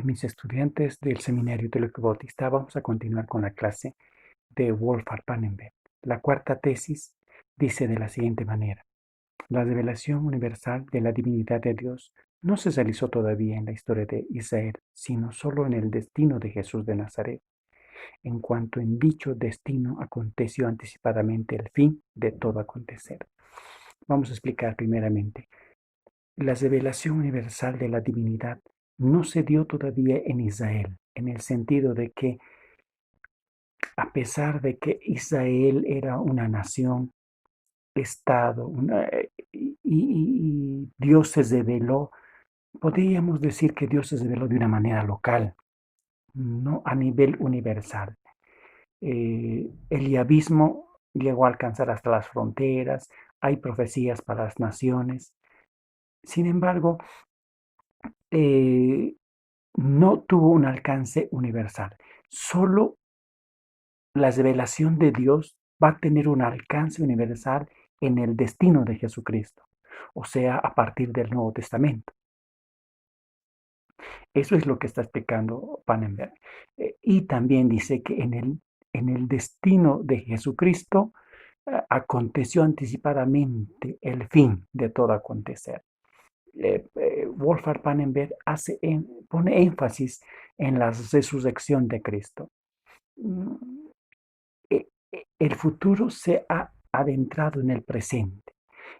mis estudiantes del Seminario Teológico Bautista, vamos a continuar con la clase de Wolfhard Pannenberg. La cuarta tesis dice de la siguiente manera: la revelación universal de la divinidad de Dios no se realizó todavía en la historia de Israel, sino solo en el destino de Jesús de Nazaret. En cuanto en dicho destino aconteció anticipadamente el fin de todo acontecer. Vamos a explicar primeramente. La revelación universal de la divinidad no se dio todavía en Israel, en el sentido de que, a pesar de que Israel era una nación, Estado, y Dios se reveló, podríamos decir que Dios se reveló de una manera local, no a nivel universal. El yavismo llegó a alcanzar hasta las fronteras, hay profecías para las naciones. Sin embargo, no tuvo un alcance universal. Solo la revelación de Dios va a tener un alcance universal en el destino de Jesucristo, o sea, a partir del Nuevo Testamento. Eso es lo que está explicando Pannenberg. Y también dice que en el destino de Jesucristo aconteció anticipadamente el fin de todo acontecer. Wolfhard Pannenberg pone énfasis en la resurrección de Cristo. El futuro se ha adentrado en el presente.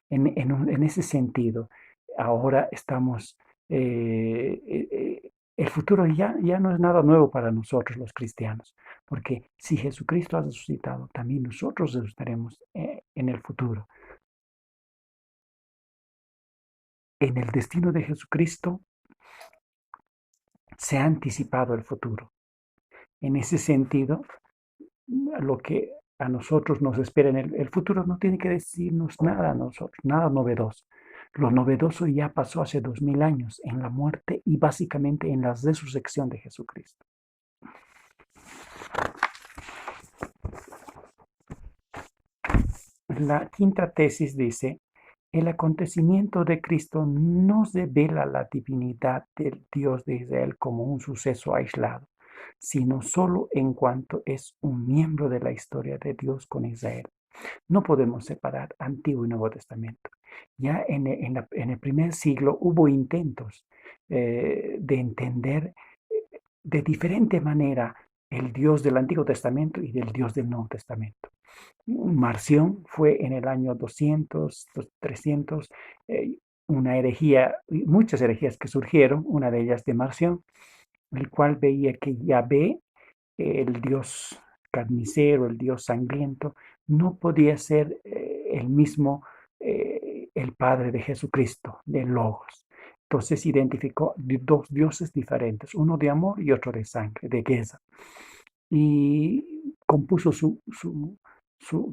En ese sentido, ahora estamos, el futuro ya no es nada nuevo para nosotros los cristianos, porque si Jesucristo ha resucitado, también nosotros resucitaremos en el futuro. En el destino de Jesucristo se ha anticipado el futuro. En ese sentido, lo que a nosotros nos espera en el futuro no tiene que decirnos nada a nosotros, nada novedoso. Lo novedoso ya pasó hace 2000 años en la muerte y básicamente en la resurrección de Jesucristo. La quinta tesis dice: el acontecimiento de Cristo no revela la divinidad del Dios de Israel como un suceso aislado, sino solo en cuanto es un miembro de la historia de Dios con Israel. No podemos separar Antiguo y Nuevo Testamento. Ya en el primer siglo hubo intentos de entender de diferente manera el Dios del Antiguo Testamento y del Dios del Nuevo Testamento. Marción fue en el año 200, 300, una herejía, muchas herejías que surgieron, una de ellas de Marción, el cual veía que Yahvé, el Dios carnicero, el Dios sangriento, no podía ser el mismo, el Padre de Jesucristo, de Logos. Entonces identificó dos dioses diferentes, uno de amor y otro de sangre, de Geza. Y compuso su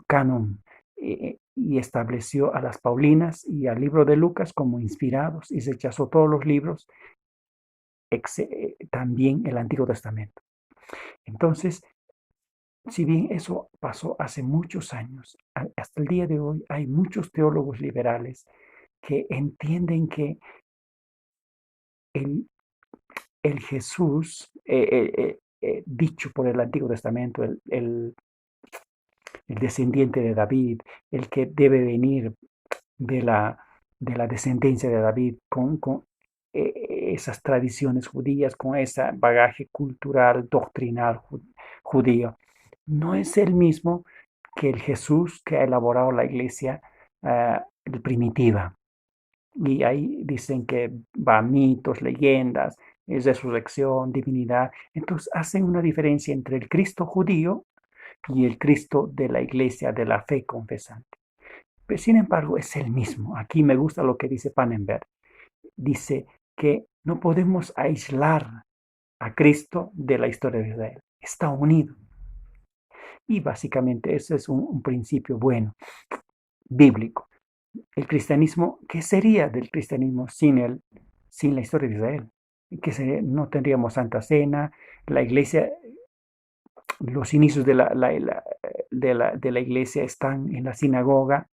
canon y estableció a las Paulinas y al libro de Lucas como inspirados y rechazó todos los libros, también el Antiguo Testamento. Entonces, si bien eso pasó hace muchos años, hasta el día de hoy hay muchos teólogos liberales que entienden que el, el Jesús dicho por el Antiguo Testamento, el descendiente de David, el que debe venir de la descendencia de David con esas tradiciones judías, con ese bagaje cultural, doctrinal judío, no es el mismo que el Jesús que ha elaborado la iglesia primitiva. Y ahí dicen que va mitos, leyendas, es resurrección, divinidad. Entonces hacen una diferencia entre el Cristo judío y el Cristo de la iglesia, de la fe confesante. Pero sin embargo es el mismo. Aquí me gusta lo que dice Pannenberg. Dice que no podemos aislar a Cristo de la historia de Israel. Está unido. Y básicamente ese es un principio bueno, bíblico. El cristianismo, ¿qué sería del cristianismo sin la historia de Israel? No tendríamos Santa Cena, la iglesia, los inicios de la iglesia están en la sinagoga,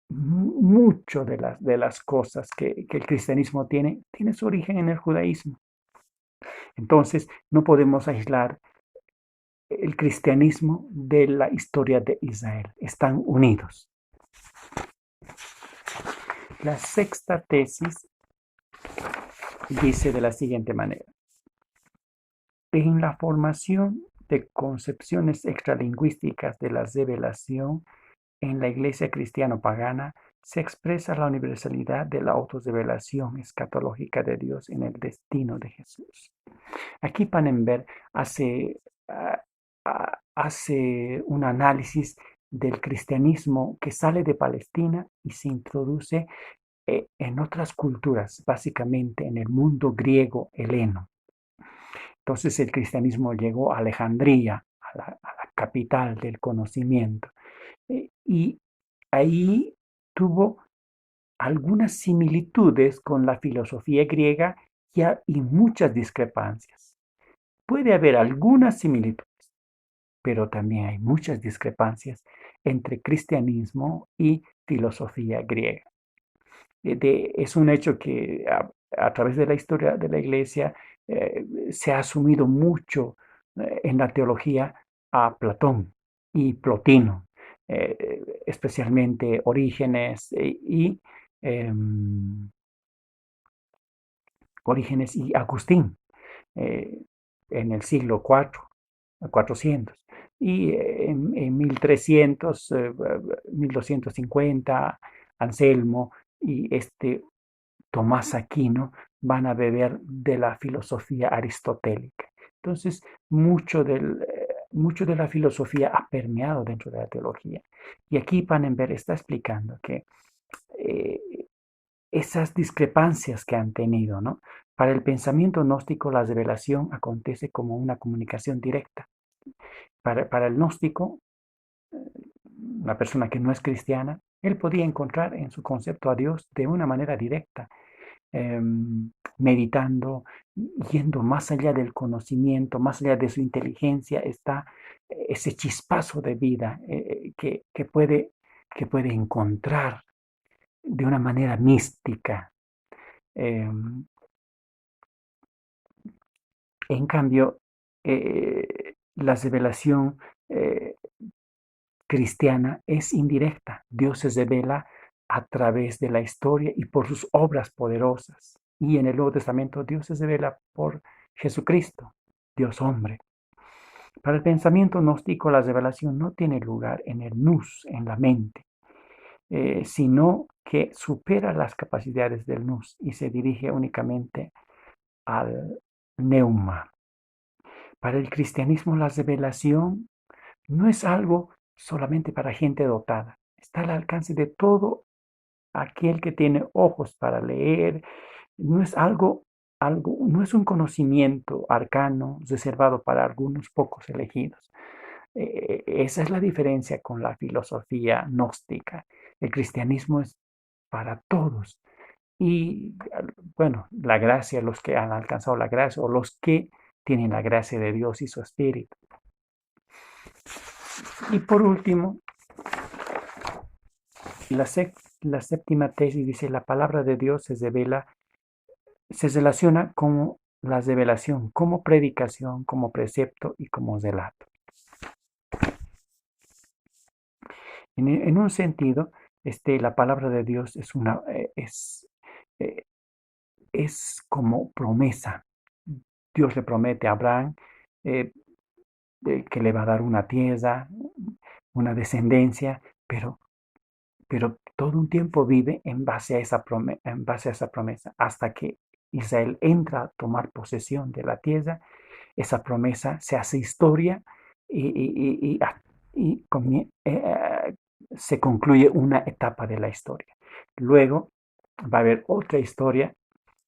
mucho de las cosas que el cristianismo tiene su origen en el judaísmo. Entonces, no podemos aislar el cristianismo de la historia de Israel. Están unidos. La sexta tesis dice de la siguiente manera. En la formación de concepciones extralingüísticas de la revelación en la iglesia cristiano-pagana se expresa la universalidad de la autorrevelación escatológica de Dios en el destino de Jesús. Aquí Pannenberg hace un análisis del cristianismo que sale de Palestina y se introduce en otras culturas, básicamente en el mundo griego heleno. Entonces el cristianismo llegó a Alejandría, a la capital del conocimiento, y ahí tuvo algunas similitudes con la filosofía griega y muchas discrepancias. Puede haber algunas similitudes, pero también hay muchas discrepancias entre cristianismo y filosofía griega. Es un hecho que a través de la historia de la iglesia se ha asumido mucho en la teología a Platón y Plotino, especialmente Orígenes Orígenes y Agustín eh, en el siglo IV, 400. Y en 1300, 1250, Anselmo y Tomás Aquino van a beber de la filosofía aristotélica. Entonces, mucho de la filosofía ha permeado dentro de la teología. Y aquí Pannenberg está explicando que eh, esas discrepancias que han tenido, ¿no? Para el pensamiento gnóstico, la revelación acontece como una comunicación directa. Para el gnóstico, una persona que no es cristiana, él podía encontrar en su concepto a Dios de una manera directa, eh, meditando, yendo más allá del conocimiento, más allá de su inteligencia, está ese chispazo de vida que puede encontrar de una manera mística. Eh, en cambio, la revelación eh, cristiana es indirecta. Dios se revela a través de la historia y por sus obras poderosas. Y en el Nuevo Testamento Dios se revela por Jesucristo, Dios hombre. Para el pensamiento gnóstico la revelación no tiene lugar en el nous, en la mente, sino que supera las capacidades del nous y se dirige únicamente al neuma. Para el cristianismo la revelación no es algo solamente para gente dotada, está al alcance de todo aquel que tiene ojos para leer, no es no es un conocimiento arcano reservado para algunos pocos elegidos. Esa es la diferencia con la filosofía gnóstica. El cristianismo es para todos. Y bueno, la gracia, los que han alcanzado la gracia o los que tienen la gracia de Dios y su espíritu. Y por último, la séptima tesis dice, la palabra de Dios se relaciona con la revelación, como predicación, como precepto y como relato. En un sentido, la palabra de Dios eh, es como promesa. Dios le promete a Abraham eh, que le va a dar una tierra, una descendencia, pero todo un tiempo vive en base a esa promesa, hasta que Israel entra a tomar posesión de la tierra, esa promesa se hace historia y, y- y- y se concluye una etapa de la historia. Luego va a haber otra historia,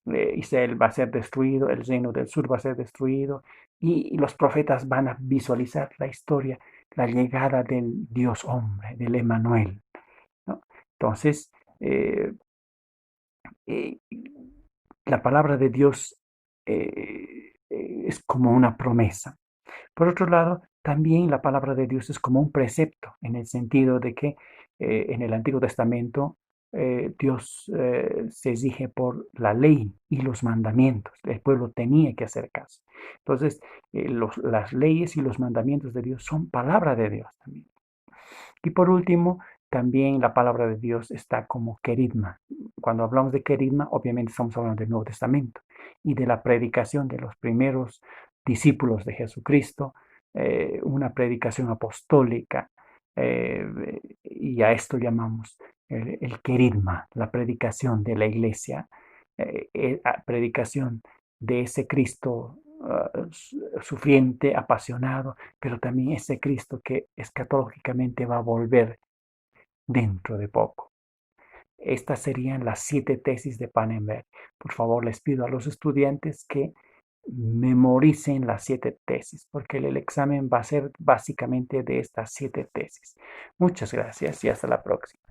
Israel va a ser destruido, el reino del sur va a ser destruido y los profetas van a visualizar la historia, la llegada del Dios hombre, del Emanuel, ¿no? Entonces, eh, eh, la palabra de Dios es como una promesa. Por otro lado, también la palabra de Dios es como un precepto, en el sentido de que En el Antiguo Testamento, Dios se exige por la ley y los mandamientos. El pueblo tenía que hacer caso. Entonces, las leyes y los mandamientos de Dios son palabra de Dios también. Y por último, también la palabra de Dios está como querigma. Cuando hablamos de querigma, obviamente estamos hablando del Nuevo Testamento y de la predicación de los primeros discípulos de Jesucristo, una predicación apostólica, y a esto llamamos el querigma, la predicación de la iglesia, predicación de ese Cristo sufriente, apasionado, pero también ese Cristo que escatológicamente va a volver dentro de poco. Estas serían las 7 tesis de Pannenberg. Por favor, les pido a los estudiantes que memoricen las 7 tesis, porque el examen va a ser básicamente de estas 7 tesis. Muchas gracias y hasta la próxima.